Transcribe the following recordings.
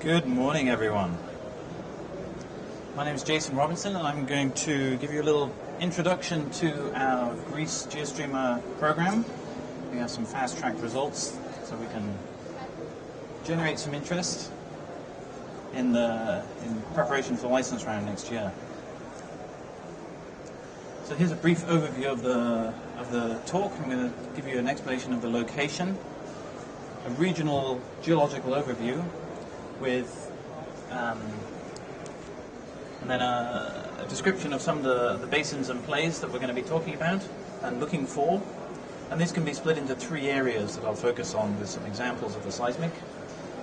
Good morning, everyone. My name is Jason Robinson, and I'm going to give you a little introduction to our Greece GeoStreamer program. We have some fast-track results, so we can generate some interest in preparation for the license round next year. So here's a brief overview of the talk. I'm going to give you an explanation of the location, a regional geological overview, with and then a description of some of the basins and plays that we're going to be talking about and looking for. And this can be split into three areas that I'll focus on with some examples of the seismic.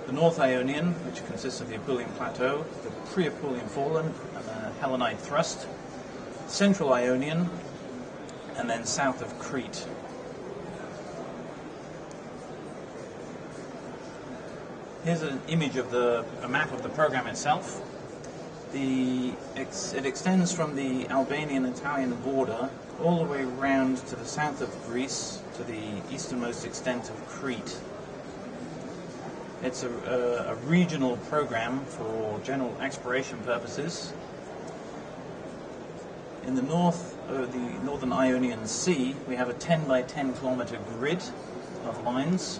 The North Ionian, which consists of the Apulian Plateau, the pre-Apulian Foreland, and the Hellenite Thrust. Central Ionian, and then south of Crete. Here's an image of a map of the program itself. It extends from the Albanian-Italian border all the way around to the south of Greece to the easternmost extent of Crete. It's a regional program for general exploration purposes. In the north of the Northern Ionian Sea, we have a 10 by 10 kilometer grid of lines,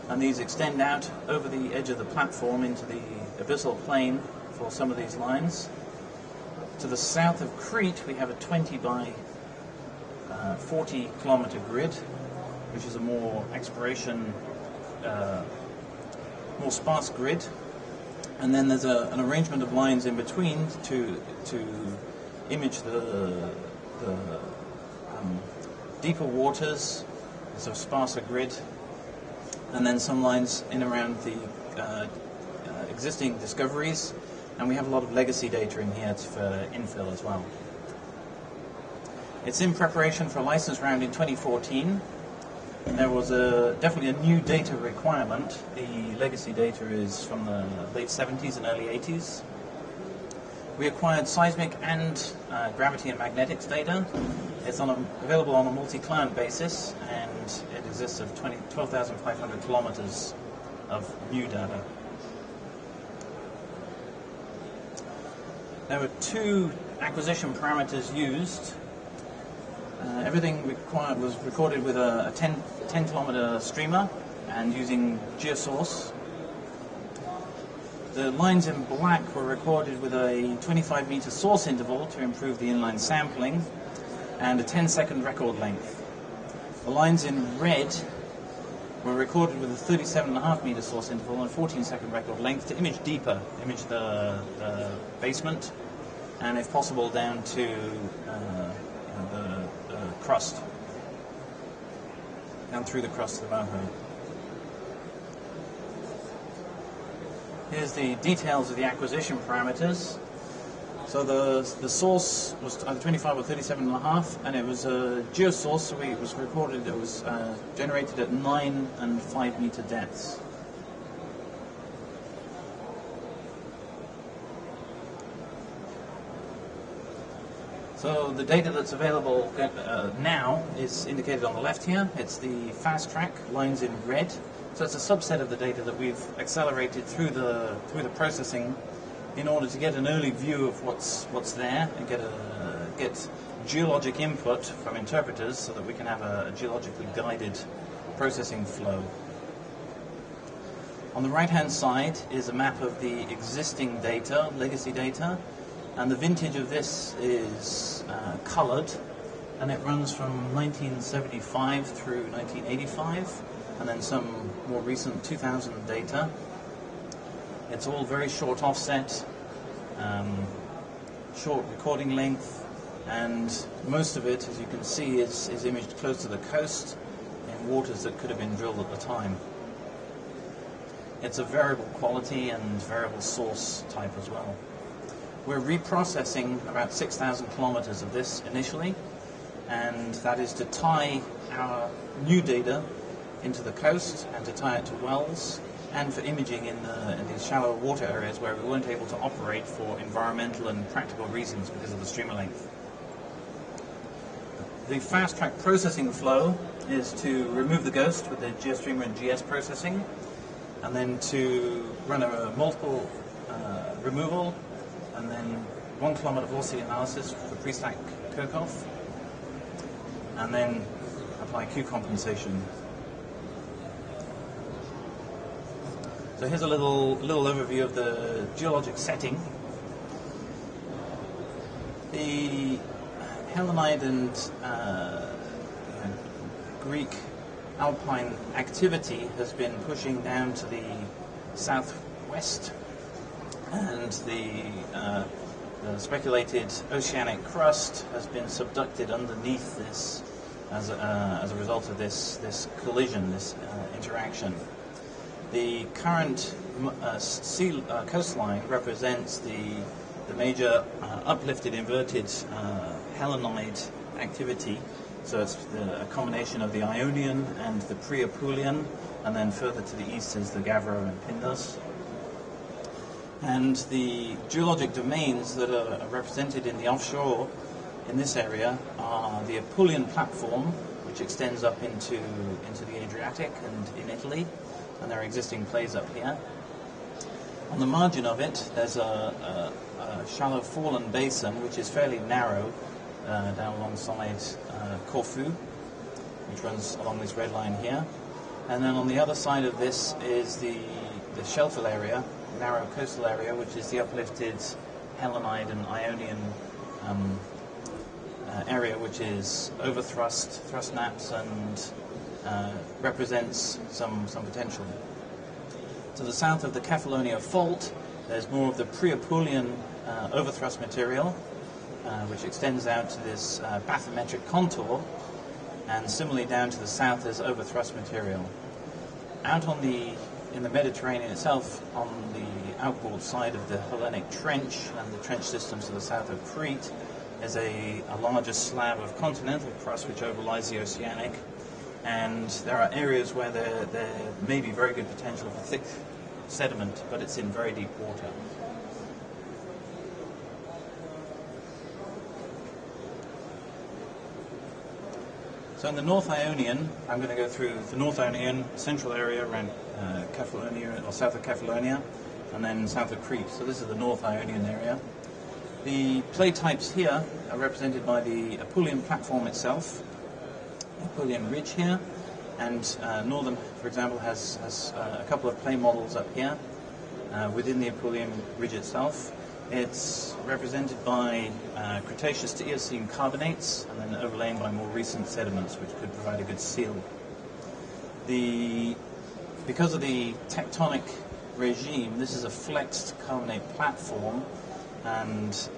and these extend out over the edge of the platform into the abyssal plain for some of these lines. To the south of Crete, we have a 20 by 40 kilometer grid, which is a more exploration, more sparse grid. And then there's an arrangement of lines in between to image the deeper waters. There's a sparser grid, and then some lines in around the existing discoveries, and we have a lot of legacy data in here for infill as well. It's in preparation for a license round in 2014. There was definitely a new data requirement. The legacy data is from the late 70s and early 80s. We acquired seismic and gravity and magnetics data. It's available on a multi-client basis, and it exists of 12,500 kilometers of new data. There were two acquisition parameters used. Everything required was recorded with a 10 kilometer streamer and using GeoSource. The lines in black were recorded with a 25 meter source interval to improve the inline sampling, and a 10-second record length. The lines in red were recorded with a 37.5 meter source interval and a 14-second record length to image deeper, image the basement, and if possible down to the crust, down through the crust of the moho. Here's the details of the acquisition parameters. So the source was either 25 or 37.5, and it was a GeoSource, so it was recorded, it was generated at 9 and 5 meter depths. So the data that's available now is indicated on the left here. It's the fast track, lines in red. So it's a subset of the data that we've accelerated through the processing in order to get an early view of what's there and get geologic input from interpreters so that we can have a geologically guided processing flow. On the right-hand side is a map of the existing data, legacy data, and the vintage of this is colored, and it runs from 1975 through 1985, and then some more recent 2000 data. It's all very short offset, short recording length, and most of it, as you can see, is imaged close to the coast in waters that could have been drilled at the time. It's a variable quality and variable source type as well. We're reprocessing about 6,000 kilometers of this initially, and that is to tie our new data into the coast and to tie it to wells, and for imaging in these shallow water areas where we weren't able to operate for environmental and practical reasons because of the streamer length. The fast-track processing flow is to remove the ghost with the GeoStreamer and GS processing, and then to run a multiple removal, and then 1 kilometer velocity analysis for pre-stack Kirchhoff, and then apply Q compensation. So here's a little overview of the geologic setting. The Hellenide and Greek alpine activity has been pushing down to the southwest, and the speculated oceanic crust has been subducted underneath this as a result of this collision, this interaction. The current coastline represents the major uplifted inverted Hellenide activity. So it's a combination of the Ionian and the pre-Apulian, and then further to the east is the Gavro and Pindus. And the geologic domains that are represented in the offshore in this area are the Apulian platform, which extends up into the Adriatic and in Italy, and there are existing plays up here. On the margin of it, there's a shallow fallen basin, which is fairly narrow, down alongside Corfu, which runs along this red line here. And then on the other side of this is the shelf area, narrow coastal area, which is the uplifted Hellenide and Ionian area, which is overthrust, thrust naps, and represents some potential. To the south of the Cephalonia fault, there's more of the pre-Apulian overthrust material, which extends out to this bathymetric contour, and similarly down to the south there's overthrust material. Out in the Mediterranean itself, on the outboard side of the Hellenic Trench and the trench systems to the south of Crete, is a larger slab of continental crust which overlies the oceanic, and there are areas where there may be very good potential for thick sediment, but it's in very deep water. So in the North Ionian, I'm going to go through the North Ionian central area around Cephalonia, or south of Cephalonia, and then south of Crete. So this is the North Ionian area. The play types here are represented by the Apulian platform itself, Apulian ridge here, and Northern, for example, has a couple of play models up here within the Apulian ridge itself. It's represented by Cretaceous to Eocene carbonates, and then overlain by more recent sediments, which could provide a good seal. Because of the tectonic regime, this is a flexed carbonate platform, and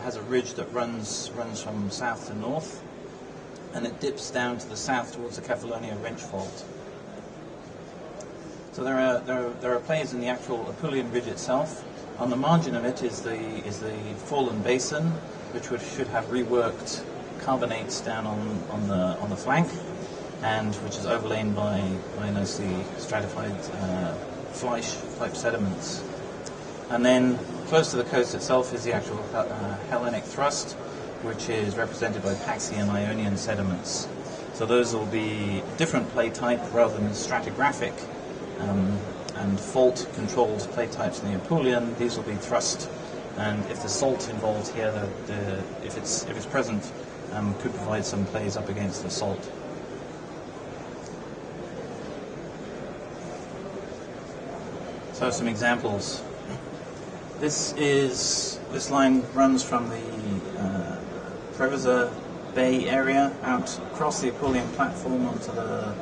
has a ridge that runs from south to north, and it dips down to the south towards the Cephalonia Wrench Fault. So there are plays in the actual Apulian ridge itself. On the margin of it is the fallen basin, which should have reworked carbonates down on the flank, and which is overlain by nicely stratified fleisch type sediments. And then close to the coast itself is the actual Hellenic thrust, which is represented by Paxian and Ionian sediments. So those will be different play type rather than stratigraphic and fault-controlled play types in the Apulian. These will be thrust, and if the salt involved here, if it's present, could provide some plays up against the salt. So some examples. This line runs from the Preveza Bay area out across the Apulian platform onto the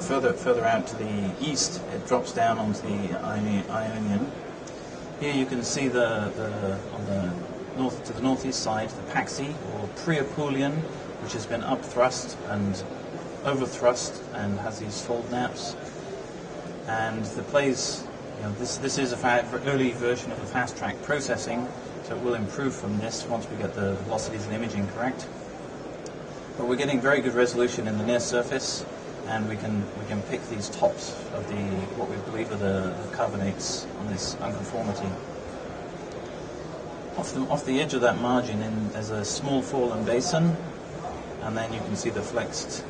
further out to the east. It drops down onto the Ionian. Here you can see on the north to the northeast side the Paxi, or pre-Apulian, which has been upthrust and overthrust and has these fold naps. And the plays, this is a early version of the fast track processing, so it will improve from this once we get the velocities and imaging correct. But we're getting very good resolution in the near surface, and we can pick these tops of what we believe are the carbonates on this unconformity. Off the edge of that margin, there's a small fallen basin, and then you can see the flexed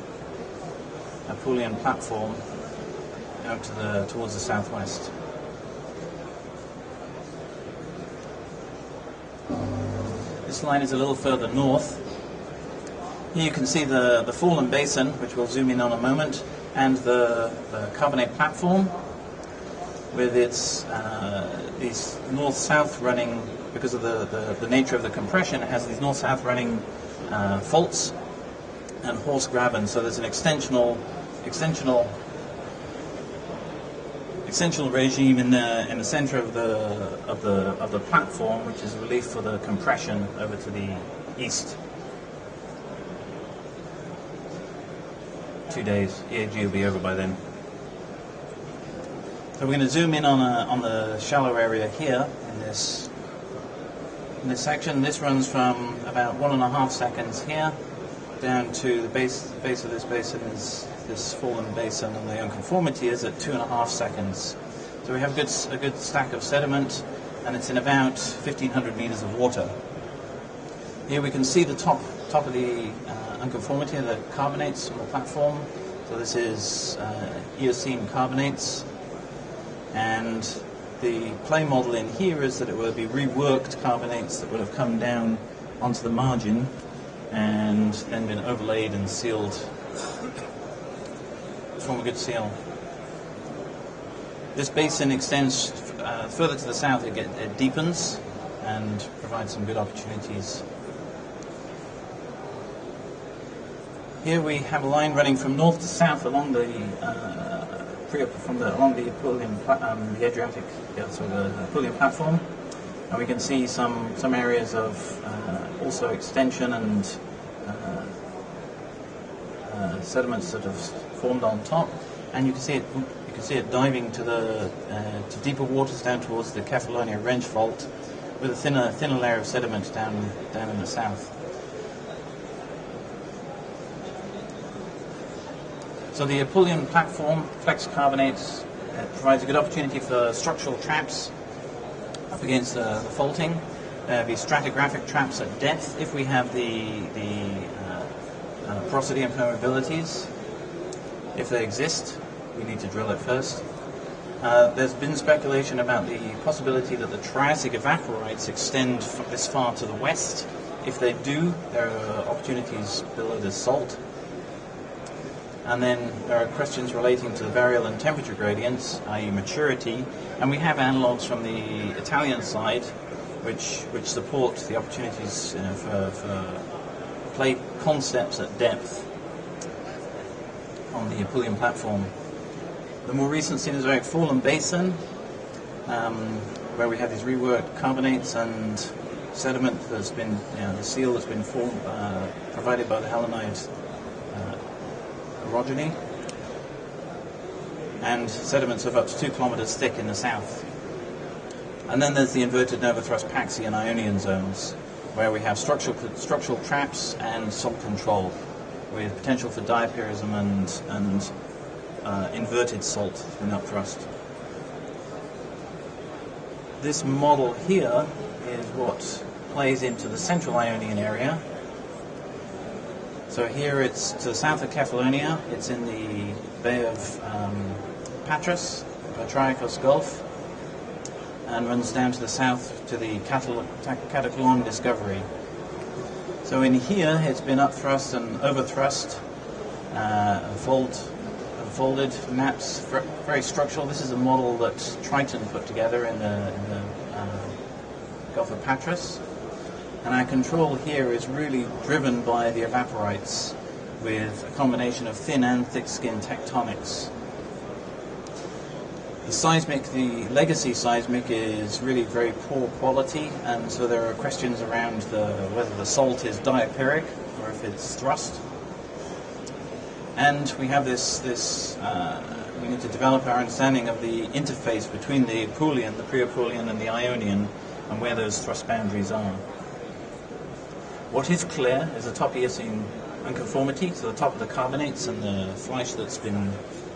Apulian platform, out towards the southwest. This line is a little further north. Here you can see the fallen basin, which we'll zoom in on a moment, and the carbonate platform with its these north-south running, because of the nature of the compression, it has these north-south running faults and horse graben. So there's an extensional regime in the center of the platform, which is relief for the compression over to the east. 2 days. EAG will be over by then. So we're going to zoom in on the shallow area here in this section. This runs from about 1.5 seconds here down to the base of this basin is this fallen basin, and the unconformity is at 2.5 seconds. So we have a good stack of sediment, and it's in about 1,500 meters of water. Here we can see the top of the unconformity of the carbonates on the platform. So this is Eocene carbonates, and the play model in here is that it will be reworked carbonates that would have come down onto the margin and then been overlaid and sealed to form a good seal. This basin extends further to the south. It deepens and provides some good opportunities. Here we have a line running from north to south along the Apulian, the Adriatic, so the Apulian platform, and we can see some areas of also extension and sediments that have formed on top, and you can see it diving to deeper waters down towards the Kefalonia Wrench Fault, with a thinner layer of sediment down in the south. So the Apulian platform, flex carbonates, provides a good opportunity for structural traps up against the faulting. There'll be stratigraphic traps at depth if we have the porosity and permeabilities. If they exist, we need to drill it first. There's been speculation about the possibility that the Triassic evaporites extend this far to the west. If they do, there are opportunities below the salt. And then there are questions relating to the variable and temperature gradients, i.e. maturity, and we have analogues from the Italian side which support the opportunities for play concepts at depth on the Apulian platform. The more recent scene is a very fallen basin, where we have these reworked carbonates and sediment that's been, the seal that's been provided by the Helenite orogeny, and sediments of up to 2 kilometers thick in the south. And then there's the inverted Nova Thrust Paxi and Ionian zones, where we have structural traps and salt control, with potential for diapirism and inverted salt in upthrust. This model here is what plays into the central Ionian area. So here it's to the south of Kefalonia, it's in the Bay of Patras, Patriarchos Gulf, and runs down to the south to the Cataclon Discovery. So in here it's been upthrust and overthrust, folded maps, very structural. This is a model that Triton put together in the Gulf of Patras. And our control here is really driven by the evaporites, with a combination of thin and thick-skin tectonics. The legacy seismic is really very poor quality, and so there are questions around whether the salt is diapiric or if it's thrust. And we have we need to develop our understanding of the interface between the Apulian, the pre-Apulian, and the Ionian, and where those thrust boundaries are. What is clear is the top Eocene unconformity, so the top of the carbonates and the fleisch that's been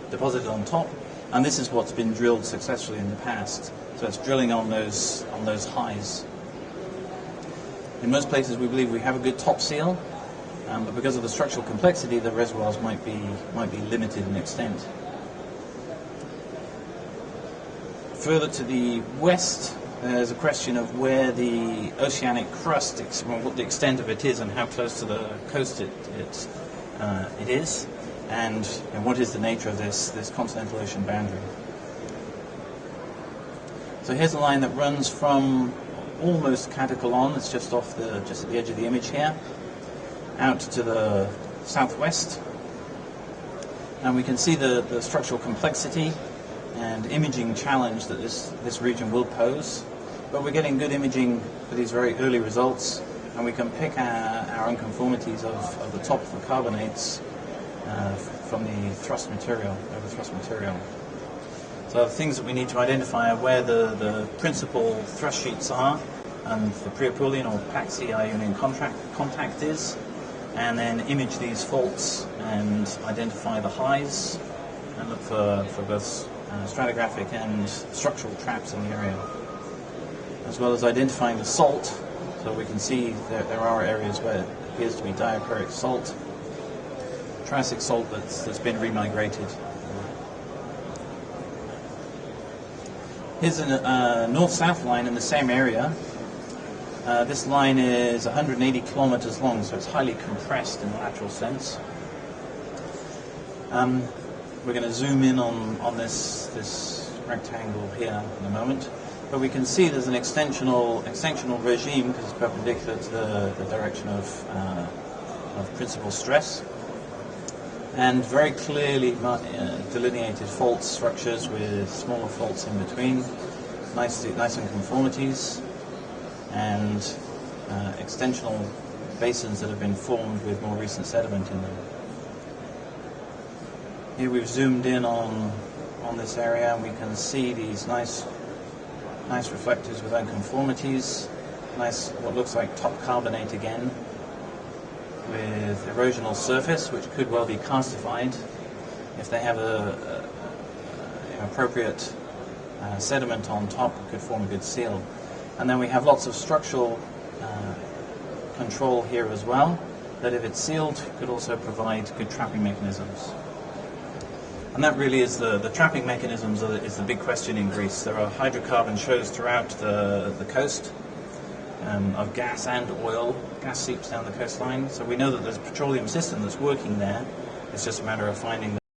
deposited on top, and this is what's been drilled successfully in the past. So it's drilling on those highs. In most places we believe we have a good top seal, but because of the structural complexity, the reservoirs might be limited in extent. Further to the west, there's a question of where the oceanic crust, what the extent of it is, and how close to the coast it is, and what is the nature of this continental ocean boundary. So here's a line that runs from almost Catacolon, it's just at the edge of the image here, out to the southwest, and we can see the structural complexity and imaging challenge that this region will pose. But we're getting good imaging for these very early results, and we can pick our unconformities of the top of the carbonates from the thrust material, over-thrust material. So the things that we need to identify are where the principal thrust sheets are, and the pre-Apulian or Paxi Ionian contact is, and then image these faults and identify the highs, and look for both stratigraphic and structural traps in the area, as well as identifying the salt. So we can see there are areas where it appears to be diachoric salt, Triassic salt that's been remigrated. Here's a north-south line in the same area. This line is 180 kilometers long, so it's highly compressed in the lateral sense. We're going to zoom in on this rectangle here in a moment, but we can see there's an extensional regime because it's perpendicular to the direction of principal stress, and very clearly delineated fault structures with smaller faults in between, nice unconformities, and extensional basins that have been formed with more recent sediment in them. Here we've zoomed in on this area, and we can see these nice reflectors with unconformities, nice what looks like top carbonate again, with erosional surface, which could well be karstified. If they have an appropriate sediment on top, it could form a good seal. And then we have lots of structural control here as well, that if it's sealed, could also provide good trapping mechanisms. And that really is the trapping mechanisms is the big question in Greece. There are hydrocarbon shows throughout the coast of gas and oil. Gas seeps down the coastline, so we know that there's a petroleum system that's working there. It's just a matter of finding